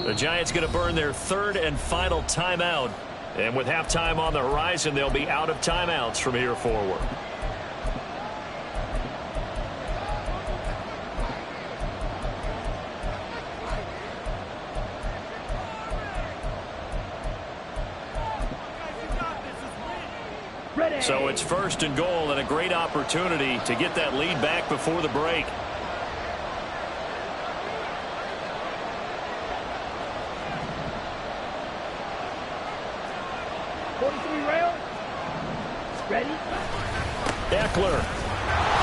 The Giants going to burn their third and final timeout. And with halftime on the horizon, they'll be out of timeouts from here forward. So it's first and goal and a great opportunity to get that lead back before the break. Ready? Eckler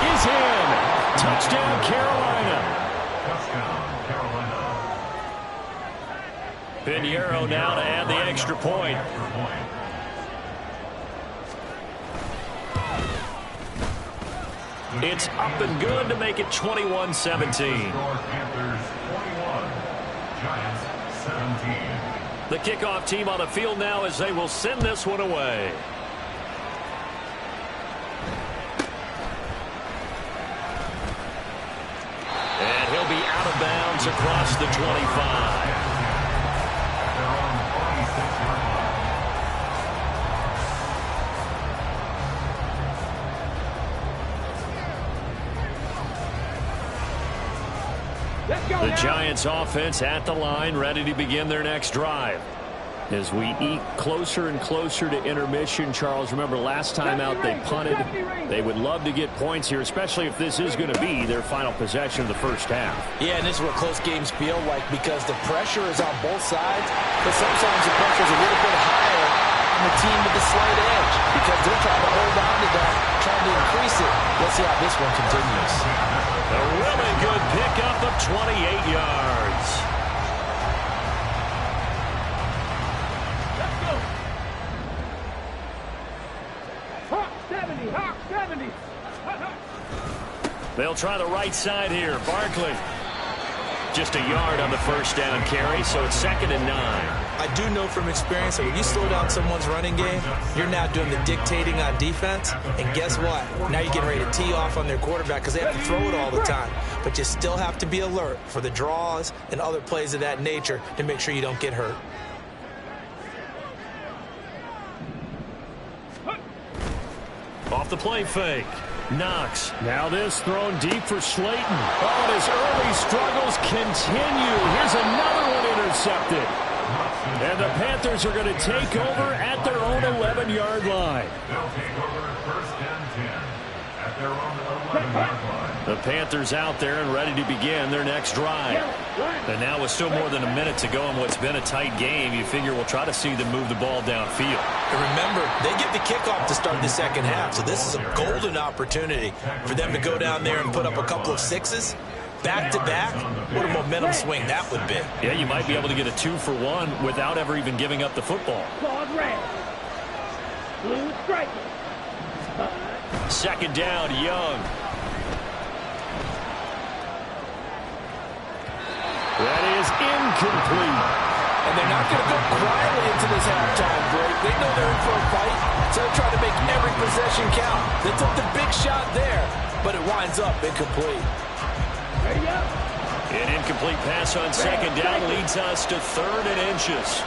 is in. Touchdown, Carolina. Touchdown, Carolina. Pinheiro now to add the extra point. It's up and good to make it 21-17. Panthers 21, Giants 17. The kickoff team on the field now as they will send this one away. And he'll be out of bounds across the 25. The Giants offense at the line, ready to begin their next drive. As we eat closer and closer to intermission, Charles, remember last time out they punted. They would love to get points here, especially if this is going to be their final possession of the first half. Yeah, and this is what close games feel like because the pressure is on both sides, but sometimes the pressure is a little bit higher on the team with the slight edge because they're trying to hold on to that, trying to increase it. Let's see how this one continues. A really good pickup of 28 yards. Let's go. Hawk 70, Hawk 70. They'll try the right side here. Barkley. Just a yard on the first down carry, so it's 2nd and 9. I do know from experience that when you slow down someone's running game, you're now doing the dictating on defense. And guess what? Now you're getting ready to tee off on their quarterback because they have to throw it all the time. But you still have to be alert for the draws and other plays of that nature to make sure you don't get hurt. Off the play fake. Knox. Now this thrown deep for Slayton. Oh, and his early struggles continue. Here's another one intercepted. And the Panthers are going to take over at their own 11-yard line. They'll take over 1st and 10 at their own 11-yard line. The Panthers out there and ready to begin their next drive. And now with still more than a minute to go in what's been a tight game, you figure we'll try to see them move the ball downfield. And remember, they get the kickoff to start the second half, so this is a golden opportunity for them to go down there and put up a couple of sixes. Back-to-back, what a momentum swing that would be. Yeah, you might be able to get a 2-for-1 without ever even giving up the football. Claude red. Blue striker. 2nd down, Young. That is incomplete. And they're not going to go quietly into this halftime break. They know they're in for a fight, so they're trying to make every possession count. They took the big shot there, but it winds up incomplete. An incomplete pass on 2nd down leads us to 3rd and inches.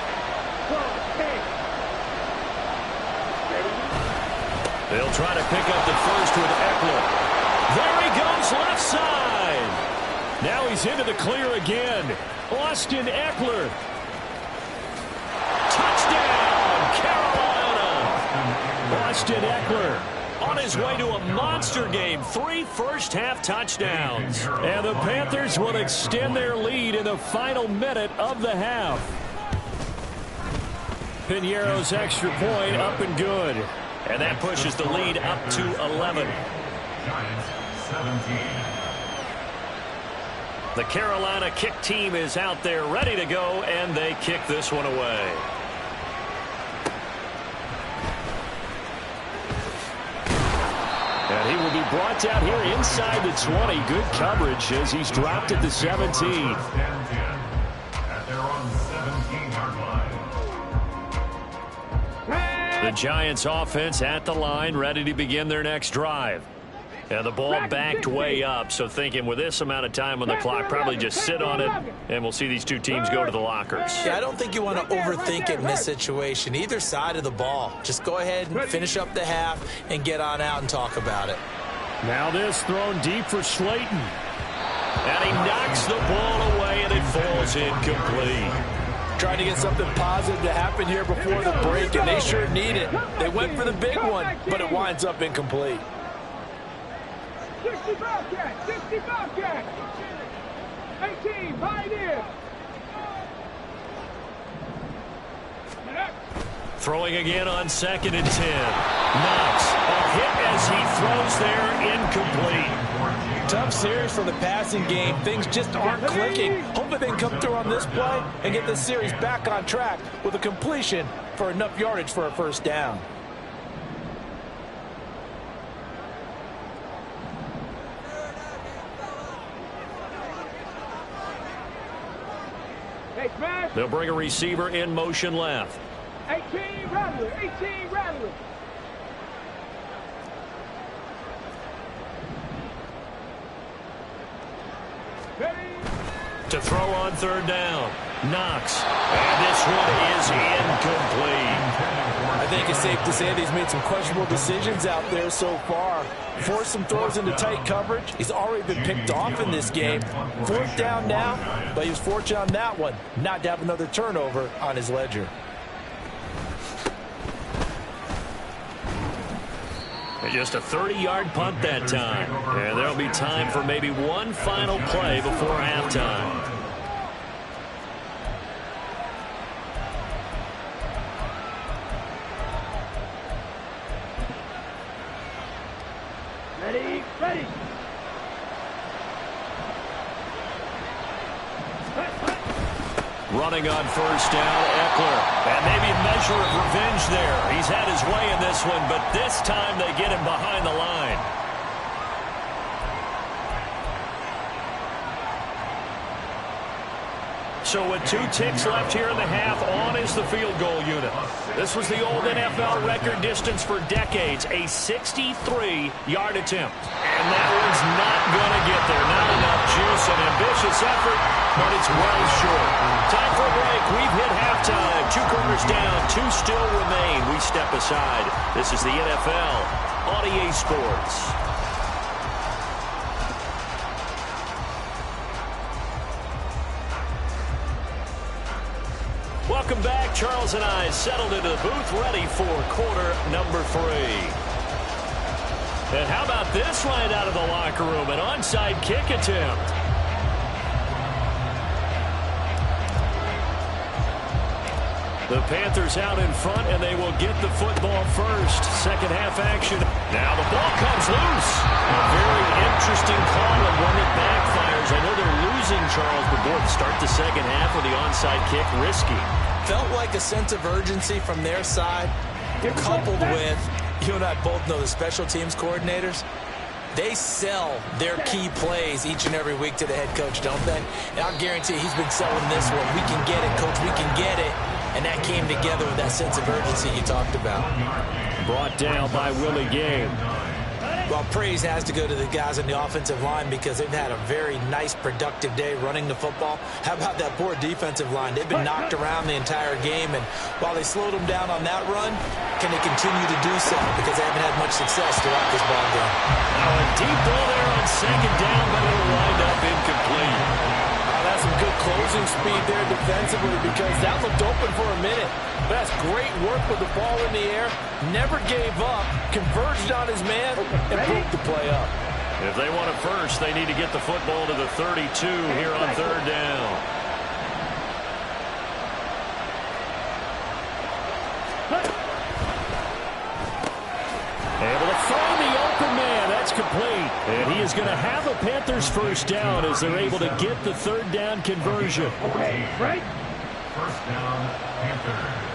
They'll try to pick up the first with Eckler. There he goes, left side. Now he's into the clear again. Austin Eckler. Touchdown, Carolina. Austin Eckler on his way to a monster game. 3 first-half touchdowns. And the Panthers will extend their lead in the final minute of the half. Pinheiro's extra point up and good. And that pushes the lead up to 11. Giants 17. The Carolina kick team is out there ready to go, and they kick this one away. And he will be brought down here inside the 20. Good coverage as he's dropped at the 17. 1st and 10 at their own 17-yard line. The Giants offense at the line, ready to begin their next drive. And the ball backed way up, so thinking with this amount of time on the clock, probably just sit on it, and we'll see these two teams go to the lockers. Yeah, I don't think you want to overthink it in this situation. Either side of the ball. Just go ahead and finish up the half and get on out and talk about it. Now this thrown deep for Slayton. And he knocks the ball away, and it falls incomplete. Trying to get something positive to happen here before the break, and they sure need it. They went for the big one, but it winds up incomplete. 60 Bobcat, 60 Bobcat. 18, Pioneer. Throwing again on 2nd and 10. Knox, a hit as he throws there, incomplete. Tough series for the passing game. Things just aren't clicking. Hopefully they can come through on this play and get this series back on track with a completion for enough yardage for a first down. Hey, smash. They'll bring a receiver in motion left. 18 Rattler, 18 Rattler. To throw on 3rd down. Knox. And this one is incomplete. I think it's safe to say that he's made some questionable decisions out there so far. Forced some throws into tight coverage. He's already been picked off in this game. 4th down now, but he was fortunate on that one not to have another turnover on his ledger. Just a 30-yard punt that time. And there'll be time for maybe one final play before halftime. Ready, ready. Running on 1st down, Eckler. And maybe a measure of revenge there. He's had his way in this one, but this time they get him behind the line. So with 2 ticks left here in the half, on is the field goal unit. This was the old NFL record distance for decades, a 63-yard attempt. And that one's not going to get there. Not enough juice, an ambitious effort, but it's well short. Time for a break. We've hit halftime. 2 quarters down, 2 still remain. We step aside. This is the NFL on EA Sports. Welcome back. Charles and I settled into the booth, ready for quarter number 3. And how about this right out of the locker room? An onside kick attempt. The Panthers out in front, and they will get the football first. Second half action. Now the ball comes loose. A very interesting call and one that backfires. I know they're losing, Charles, but boy, to start the second half with the onside kick, risky. Felt like a sense of urgency from their side, coupled with, you and I both know the special teams coordinators. They sell their key plays each and every week to the head coach, don't they? And I'll guarantee he's been selling this one. We can get it, coach. We can get it. And that came together with that sense of urgency you talked about. Brought down by Willie Gay. Well, praise has to go to the guys on the offensive line because they've had a very nice, productive day running the football. How about that poor defensive line? They've been knocked around the entire game, and while they slowed them down on that run, can they continue to do so? Because they haven't had much success throughout this ball game. Now a deep ball there on 2nd down, but it'll wind up incomplete. That's some good closing speed there defensively because that looked open for a minute. But that's great work with the ball in the air. Never gave up, converged on his man, and broke the play up. If they want it first, they need to get the football to the 32 here on 3rd down. Able to find the open man. That's complete. And he is going to have a Panthers first down as they're able to get the 3rd down conversion. Okay, right. First down, Panthers.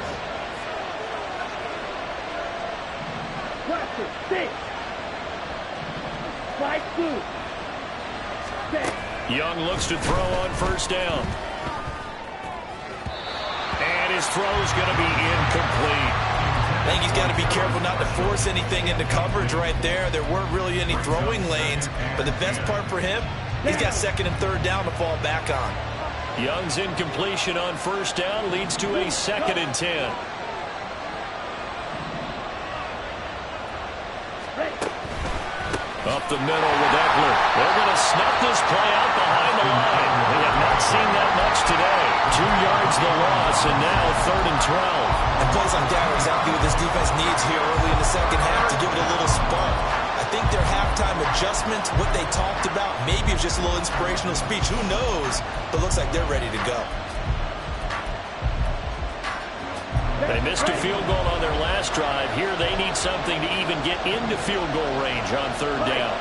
Cluster, 6. Slide 2. 6. Young looks to throw on 1st down. And his throw is going to be incomplete. I think he's got to be careful not to force anything into coverage right there. There weren't really any throwing lanes, but the best part for him, he's got second and third down to fall back on. Young's incompletion on first down leads to a 2nd and 10. Up the middle with Eckler. They're going to snuff this play out behind the line. We have not seen that much today. 2 yards the loss, and now 3rd and 12. And plays like that are exactly what this defense needs here early in the second half to give it a little spark. I think their halftime adjustments, what they talked about, maybe it's just a little inspirational speech. Who knows? But looks like they're ready to go. They missed a field goal on their last drive. Here they need something to even get into field goal range on 3rd down.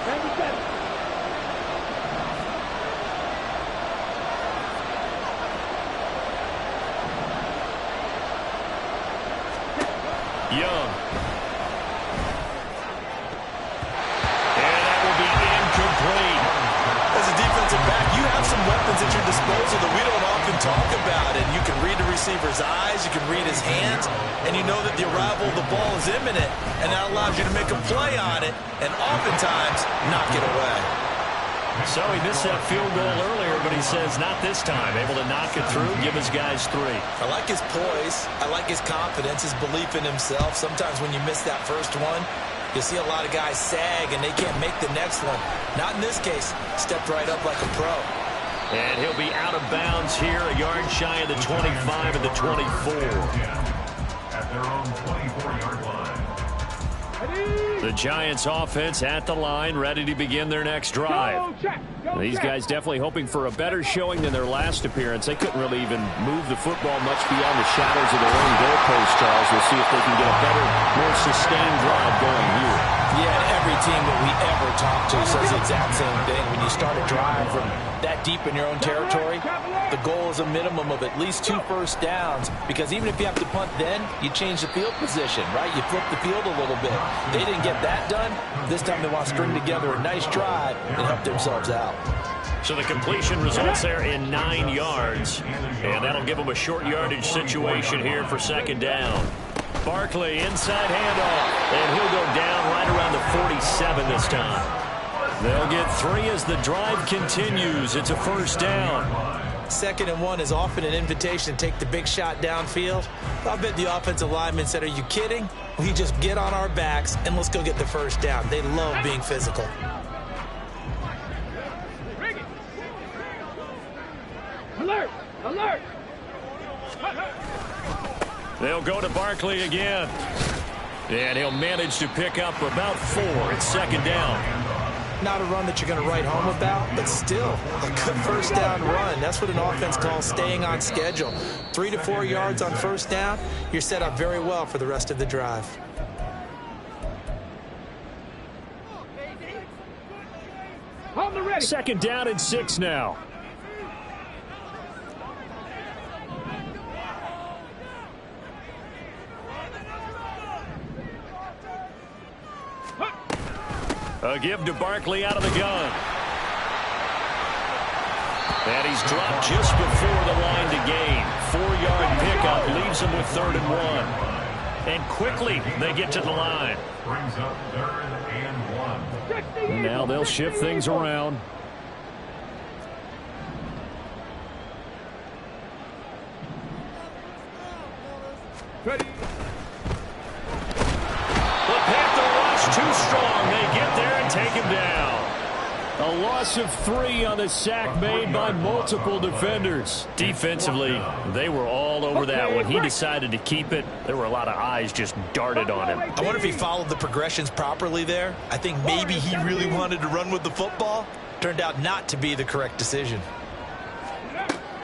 Young. And that will be incomplete. As a defensive back, you have some weapons at your disposal that we don't often talk about. And you can read the receiver's eyes, you can read his hands, and you know that the arrival of the ball is imminent, and that allows you to make a play on it and oftentimes knock it away. So he missed that field goal earlier, but he says not this time. Able to knock it through, give his guys 3. I like his poise. I like his confidence, his belief in himself. Sometimes when you miss that first one, you see a lot of guys sag and they can't make the next one. Not in this case. Stepped right up like a pro. And he'll be out of bounds here, a yard shy of the 25 and the 24. At their own 24-yard line. The Giants offense at the line, ready to begin their next drive. These guys definitely hoping for a better showing than their last appearance. They couldn't really even move the football much beyond the shadows of their own goalpost, Charles. We'll see if they can get a better, more sustained drive going here. Yeah, and every team that we ever talk to says the exact same thing. When you start a drive from that deep in your own territory, the goal is a minimum of at least 2 first downs, because even if you have to punt then, you change the field position, right? You flip the field a little bit. They didn't get that done. This time they want to string together a nice drive and help themselves out. So the completion results there in 9 yards, and that'll give them a short yardage situation here for 2nd down. Barkley inside handoff, and he'll go down right around the 47 this time. They'll get 3 as the drive continues. It's a 1st down. 2nd and 1 is often an invitation to take the big shot downfield. I bet the offensive lineman said, "Are you kidding? We just get on our backs and let's go get the 1st down." They love being physical. Alert! Alert! They'll go to Barkley again. And he'll manage to pick up about 4. It's 2nd down. Not a run that you're going to write home about, but still a good 1st down run. That's what an offense calls staying on schedule. 3 to 4 yards on 1st down, you're set up very well for the rest of the drive. On the ready. 2nd down and 6 now. A give to Barkley out of the gun. And he's dropped just before the line to gain. 4-yard pickup leaves him with 3rd and 1. And quickly they get to the line. Brings up 3rd and 1. Now they'll shift things around. Ready. The Panther rush too strong. They get there and take him down. A loss of 3 on the sack made by multiple defenders. Defensively, they were all over that. When he decided to keep it, there were a lot of eyes just darted on him. I wonder if he followed the progressions properly there. I think maybe he really wanted to run with the football. Turned out not to be the correct decision.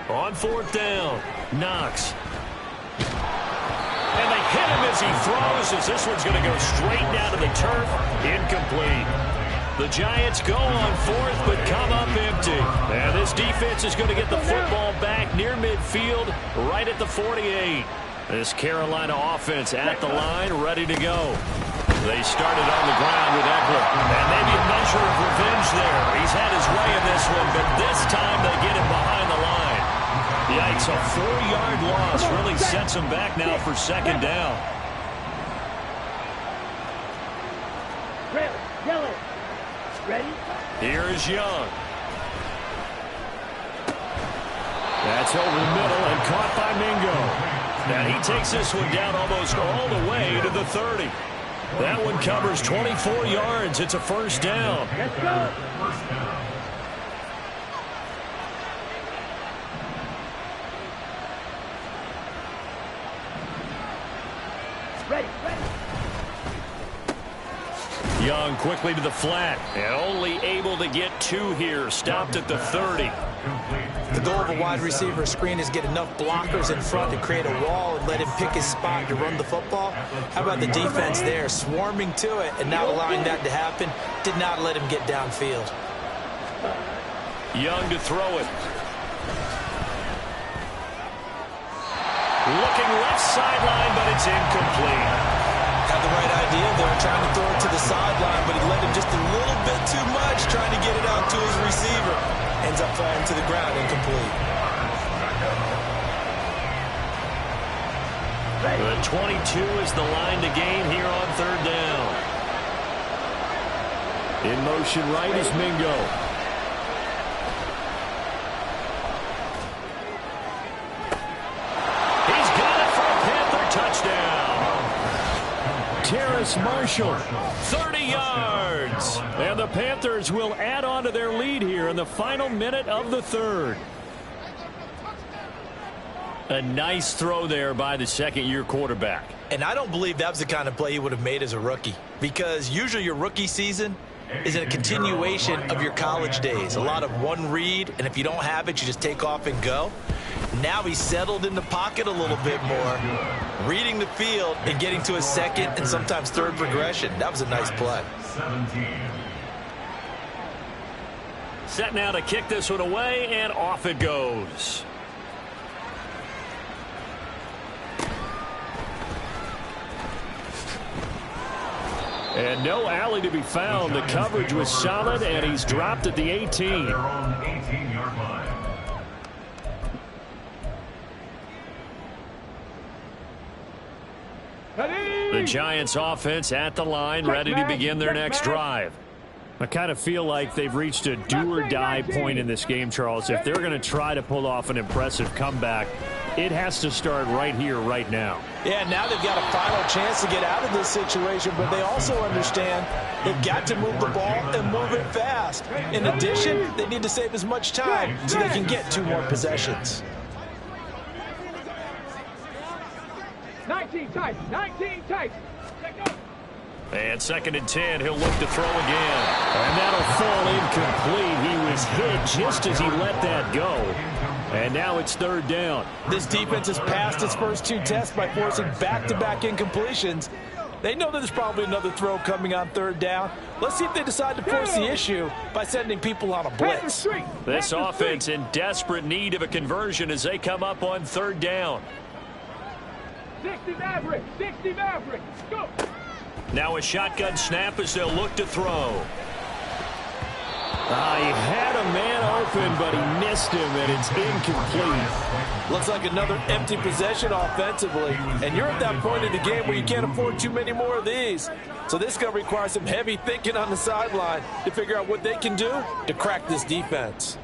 On 4th down, Knox. And they hit him as he throws, as this one's going to go straight down to the turf. Incomplete. The Giants go on 4th, but come up empty. And this defense is going to get the football back near midfield, right at the 48. This Carolina offense at the line, ready to go. They started on the ground with Eckler. And maybe a measure of revenge there. He's had his way in this one, but this time they get him behind the line. Yikes, a 4-yard loss really sets him back now for 2nd down. Here is Young. That's over the middle and caught by Mingo. And he takes this one down almost all the way to the 30. That one covers 24 yards. It's a first down. Let's go. Young quickly to the flat and only able to get 2 here. Stopped at the 30. The goal of a wide receiver screen is get enough blockers in front to create a wall and let him pick his spot to run the football. How about the defense there, swarming to it and not allowing that to happen? Did not let him get downfield. Young to throw it. Looking left sideline, but it's incomplete. Had the right idea there, trying to throw it to the sideline, but he let him just a little bit too much, trying to get it out to his receiver. Ends up falling to the ground, incomplete. The 22 is the line to gain here on third down. In motion right is Mingo. He's got it for a Panther touchdown. Terrace Marshall, 30 yards. And the Panthers will add on to their lead here in the final minute of the third. A nice throw there by the second-year quarterback. And I don't believe that was the kind of play he would have made as a rookie, because usually your rookie season is a continuation of your college days. A lot of one read, and if you don't have it, you just take off and go. Now he's settled in the pocket a little bit more, reading the field and getting to his second and sometimes third progression. That was a nice play. 17. Set now to kick this one away, and off it goes. And no alley to be found. The coverage was solid, and he's dropped at the 18. Their own 18-yard line. The Giants offense at the line, ready to begin their next drive. I kind of feel like they've reached a do-or-die point in this game, Charles. If they're going to try to pull off an impressive comeback, it has to start right here, right now. Yeah, now they've got a final chance to get out of this situation, but they also understand they've got to move the ball and move it fast. In addition, they need to save as much time so they can get 2 more possessions. 19 tight. 19 tight. Let go. And 2nd and 10, he'll look to throw again. And that'll fall incomplete. He was hit just as he let that go. And now it's 3rd down. This defense has passed its first 2 tests by forcing back-to-back incompletions. They know that there's probably another throw coming on 3rd down. Let's see if they decide to force the issue by sending people on a blitz. This offense in desperate need of a conversion as they come up on 3rd down. 60 Maverick. 60 Maverick. Go. Now a shotgun snap as they'll look to throw. He had a man open, but he missed him, and it's incomplete. Looks like another empty possession offensively. And you're at that point in the game where you can't afford too many more of these. So this is going to require some heavy thinking on the sideline to figure out what they can do to crack this defense.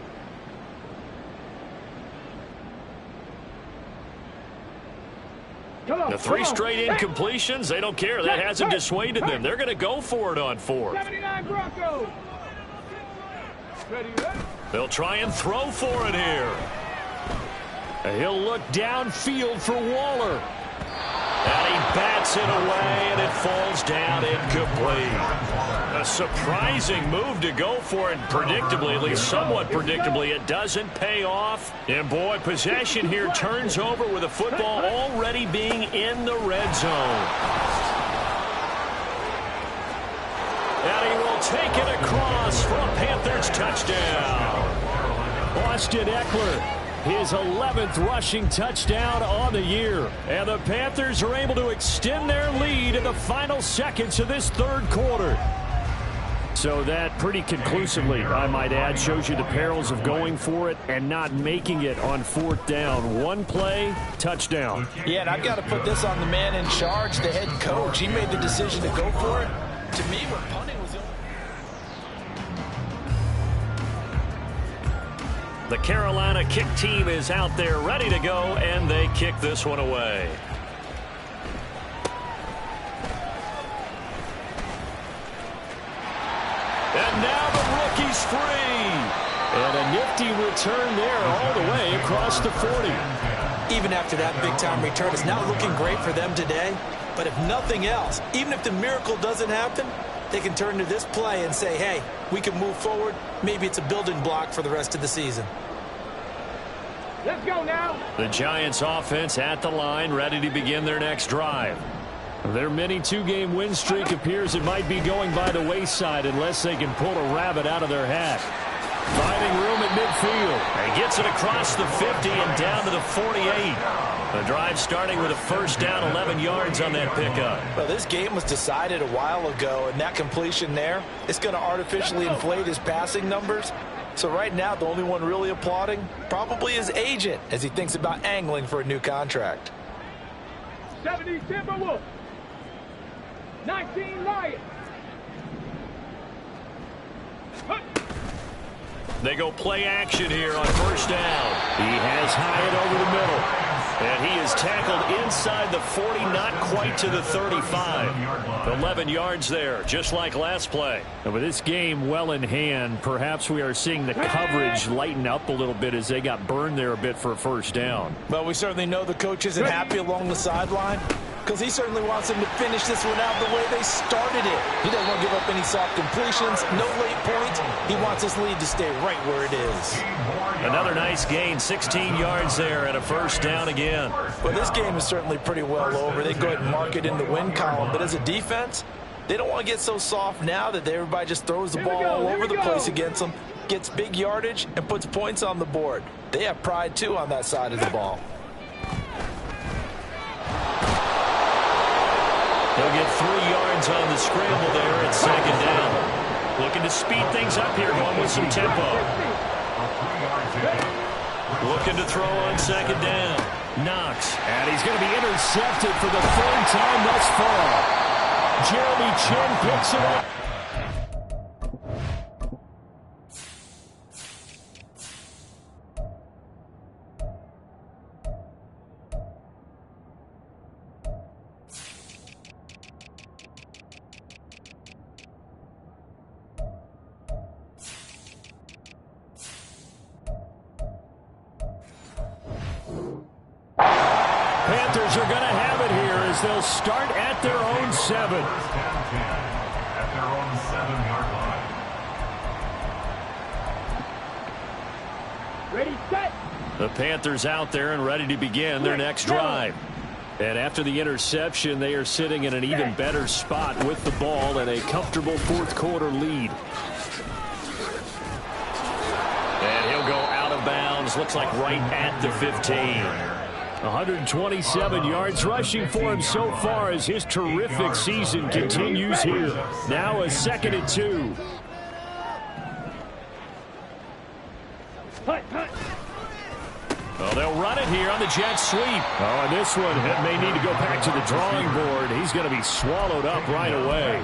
The 3 straight incompletions, they don't care. That hasn't dissuaded them. They're going to go for it on 4th. 79 Broncos. Ready, ready. They'll try and throw for it here. He'll look downfield for Waller. And he bats it away, and it falls down incomplete. A surprising move to go for it predictably, at least somewhat predictably. It doesn't pay off. And, boy, possession here turns over with the football already being in the red zone. And he will take it across for a Panthers touchdown. Austin Eckler, his 11th rushing touchdown on the year. And the Panthers are able to extend their lead in the final seconds of this 3rd quarter. So that pretty conclusively, I might add, shows you the perils of going for it and not making it on 4th down. 1 play, touchdown. Yeah, and I've got to put this on the man in charge, the head coach. He made the decision to go for it. To me, when punting was The Carolina kick team is out there ready to go, and they kick this one away. And now the rookie's free. And a nifty return there all the way across the 40. Even after that big-time return, it's not looking great for them today. But if nothing else, even if the miracle doesn't happen, they can turn to this play and say, hey, we can move forward. Maybe it's a building block for the rest of the season. Let's go now. The Giants offense at the line, ready to begin their next drive. Their mini two-game win streak appears it might be going by the wayside unless they can pull a rabbit out of their hat. Finding room at midfield. And gets it across the 50 and down to the 48. The drive starting with a first down, 11 yards on that pickup. Well, this game was decided a while ago, and that completion there is going to artificially inflate his passing numbers. So right now, the only one really applauding probably his agent as he thinks about angling for a new contract. 70 Timberwolves. 19 Lions. They go play action here on first down. He has Hyatt over the middle. And he is tackled inside the 40, not quite to the 35. 11 yards there, just like last play. And with this game well in hand, perhaps we are seeing the coverage lighten up a little bit as they got burned there a bit for a first down. Well, we certainly know the coach isn't happy along the sideline because he certainly wants them to finish this one out the way they started it. He doesn't want to give up any soft completions, no late points. He wants his lead to stay right where it is. Another nice gain, 16 yards there and a first down again. Well, this game is certainly pretty well over. They go ahead and mark it in the win column. But as a defense, they don't want to get so soft now that everybody just throws the ball all over the place against them, gets big yardage, and puts points on the board. They have pride, too, on that side of the ball. They'll get 3 yards on the scramble there at second down. Looking to speed things up here, going with some tempo. Looking to throw on second down. Knox. And he's going to be intercepted for the third time thus far. Jeremy Chinn picks it up. Panthers are going to have it here as they'll start at their own 7. At their own 7-yard line. Ready, set. The Panthers out there and ready to begin their next drive. And after the interception, they are sitting in an even better spot with the ball and a comfortable fourth quarter lead. And he'll go out of bounds, looks like right at the 15. 127 yards rushing for him so far as his terrific season continues here. Now a 2nd and 2. Well, they'll run it here on the jet sweep. Oh, and this one may need to go back to the drawing board. He's going to be swallowed up right away.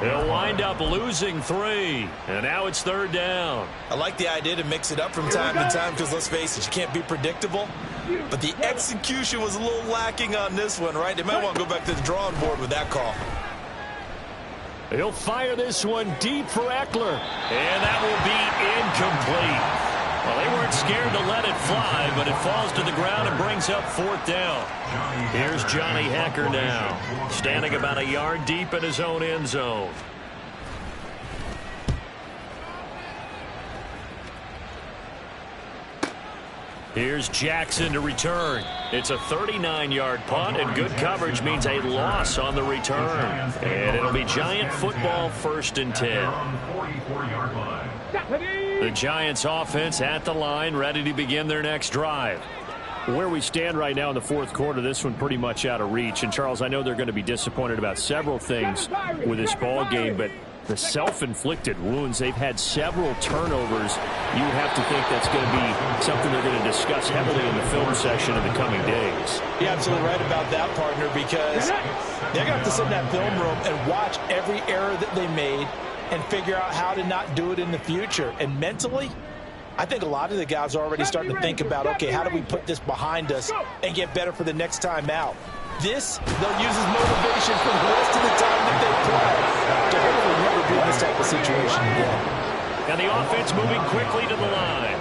They'll wind up losing 3. And now it's third down. I like the idea to mix it up from time to time because, let's face it, you can't be predictable. But the execution was a little lacking on this one, right? They might want to go back to the drawing board with that call. He'll fire this one deep for Eckler. And that will be incomplete. Well, they weren't scared to let it fly, but it falls to the ground and brings up fourth down. Here's Johnny Hekker now, standing about a yard deep in his own end zone. Here's Jackson to return. It's a 39-yard punt, and good coverage means a loss on the return. And it'll be Giant football, 1st and 10. The Giants offense at the line, ready to begin their next drive. Where we stand right now in the fourth quarter, this one pretty much out of reach. And, Charles, I know they're going to be disappointed about several things with this ball game, but the self-inflicted wounds, they've had several turnovers. You have to think that's going to be something they're going to discuss heavily in the film session in the coming days. You're absolutely right about that, partner, because they're going to have to sit in that film room and watch every error that they made and figure out how to not do it in the future. And mentally, I think a lot of the guys are already starting to think about, okay, how do we put this behind us and get better for the next time out? This, they'll use as motivation for the rest of the time that they play to hopefully never be in this type of situation again. And the offense moving quickly to the line.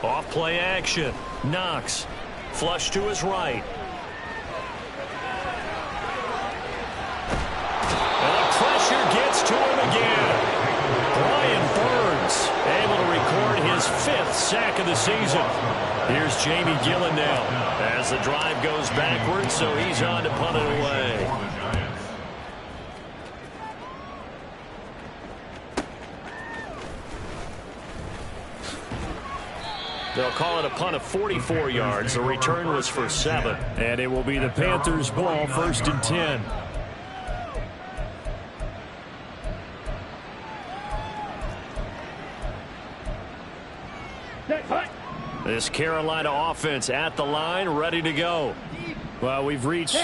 Off play action. Knox. Flush to his right. And the pressure gets to him again. Brian Burns able to record his 5th sack of the season. Here's Jamie Gillen now as the drive goes backwards, so he's on to punt it away. They'll call it a punt of 44 yards. The return was for 7. And it will be the Panthers' ball, 1st and 10. This Carolina offense at the line, ready to go. Well, we've reached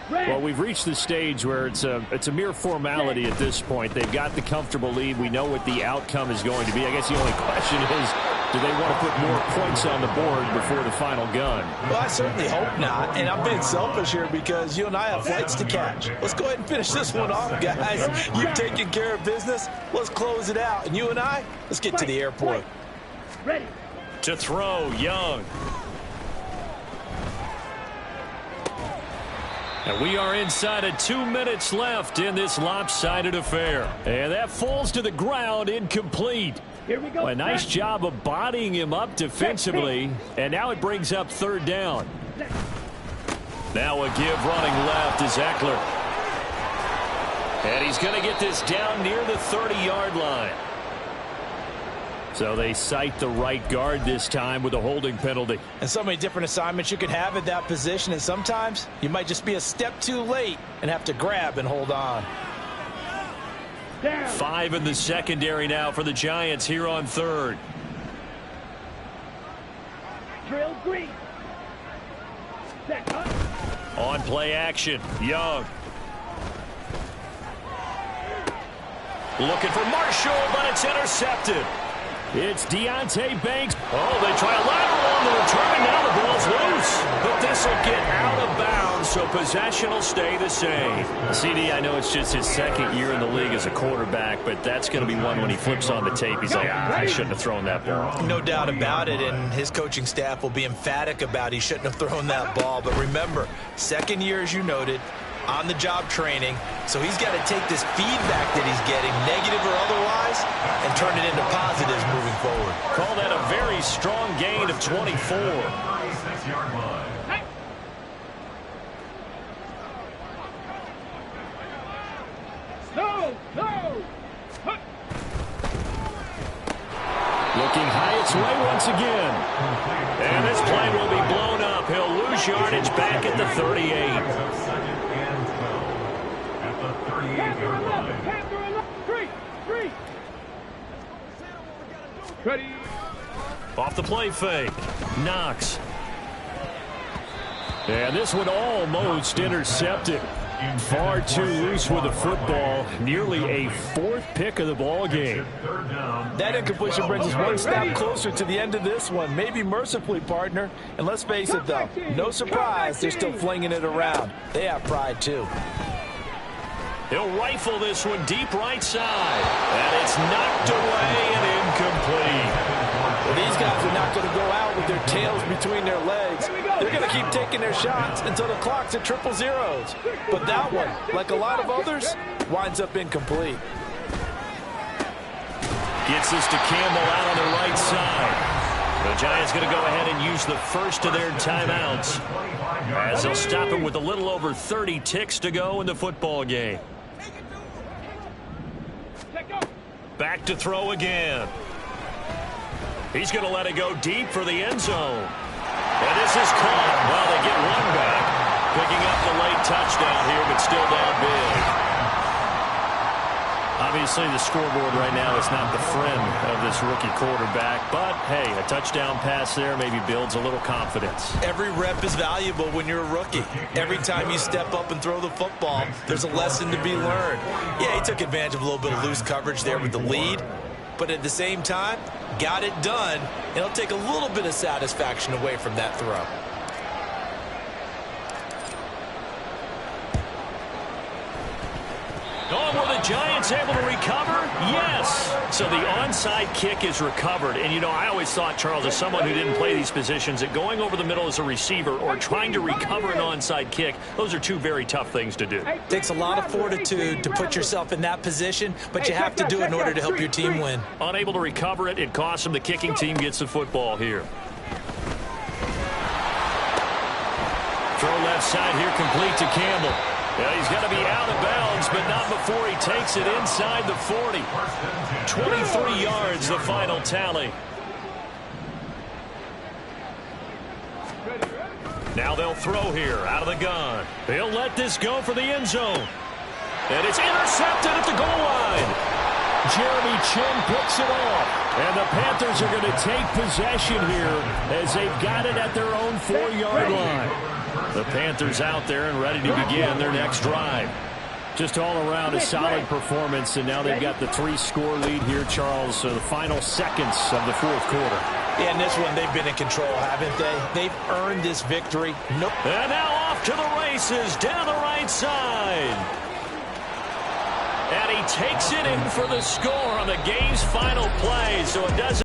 the stage where it's a mere formality at this point. They've got the comfortable lead. We know what the outcome is going to be. I guess the only question is, do they want to put more points on the board before the final gun? Well, I certainly hope not. And I'm being selfish here because you and I have flights to catch. Let's go ahead and finish this one off, guys. You've taken care of business. Let's close it out. And you and I, let's get to the airport. Ready. To throw, Young. And we are inside of 2 minutes left in this lopsided affair. And that falls to the ground, incomplete. Here we go. A nice job of bodying him up defensively. And now it brings up 3rd down. Now a give running left is Eckler. And he's going to get this down near the 30-yard line. So they cite the right guard this time with a holding penalty. And so many different assignments you could have at that position, and sometimes you might just be a step too late and have to grab and hold on. 5 in the secondary now for the Giants here on 3rd. Drill green. Set up. On play action, Young. Looking for Marshall, but it's intercepted. It's Deonte Banks. Oh, they try a lateral on the return. Now the ball's loose. But this will get out of bounds, so possession will stay the same. CD, I know it's just his 2nd year in the league as a quarterback, but that's going to be one when he flips on the tape. He's like, I shouldn't have thrown that ball. No doubt about it, and his coaching staff will be emphatic about he shouldn't have thrown that ball. But remember, 2nd year, as you noted, on-the-job training, so he's got to take this feedback that he's getting, negative or otherwise, and turn it into positives moving forward. Call that a very strong gain of 24. No. Looking high its way once again. And this play will be blown up. He'll lose yardage back at the 38. Ready. Off the play fake. Knox. And this one almost intercepted. Far too loose with the football. Nearly a 4th pick of the ball game. That incompletion brings us one step closer to the end of this one. Maybe mercifully, partner. And let's face it, though, no surprise they're still flinging it around. They have pride, too. He'll rifle this one deep right side. And it's knocked away and incomplete. Well, these guys are not going to go out with their tails between their legs. They're going to keep taking their shots until the clock's at 0-0s. But that one, like a lot of others, winds up incomplete. Gets this to Campbell out on the right side. The Giants going to go ahead and use the first of their timeouts, as they'll stop him with a little over 30 ticks to go in the football game. Back to throw again. He's going to let it go deep for the end zone. And this is caught. Well, they get one back. Picking up the late touchdown here, but still down big. A Obviously, the scoreboard right now is not the friend of this rookie quarterback, but hey, a touchdown pass there maybe builds a little confidence. Every rep is valuable when you're a rookie. Every time you step up and throw the football, there's a lesson to be learned. Yeah, he took advantage of a little bit of loose coverage there with the lead, but at the same time, got it done. It'll take a little bit of satisfaction away from that throw. Oh, were the Giants able to recover? Yes. So the onside kick is recovered. And, you know, I always thought, Charles, as someone who didn't play these positions, that going over the middle as a receiver or trying to recover an onside kick, those are two very tough things to do. Takes a lot of fortitude to put yourself in that position, but you have to do it in order to help your team win. Unable to recover it, it costs them. The kicking team gets the football here. Throw left side here, complete to Campbell. Yeah, he's got to be out of bounds, but not before he takes it inside the 40. 23 yards, the final tally. Now they'll throw here out of the gun. They'll let this go for the end zone. And it's intercepted at the goal line. Jeremy Chinn picks it off. And the Panthers are going to take possession here as they've got it at their own 4-yard line. The Panthers out there and ready to begin their next drive. Just all around a solid performance, and now they've got the 3-score lead here, Charles, so the final seconds of the fourth quarter. Yeah, in this one, they've been in control, haven't they? They've earned this victory. Nope. And now off to the races down the right side. And he takes it in for the score on the game's final play, so it doesn't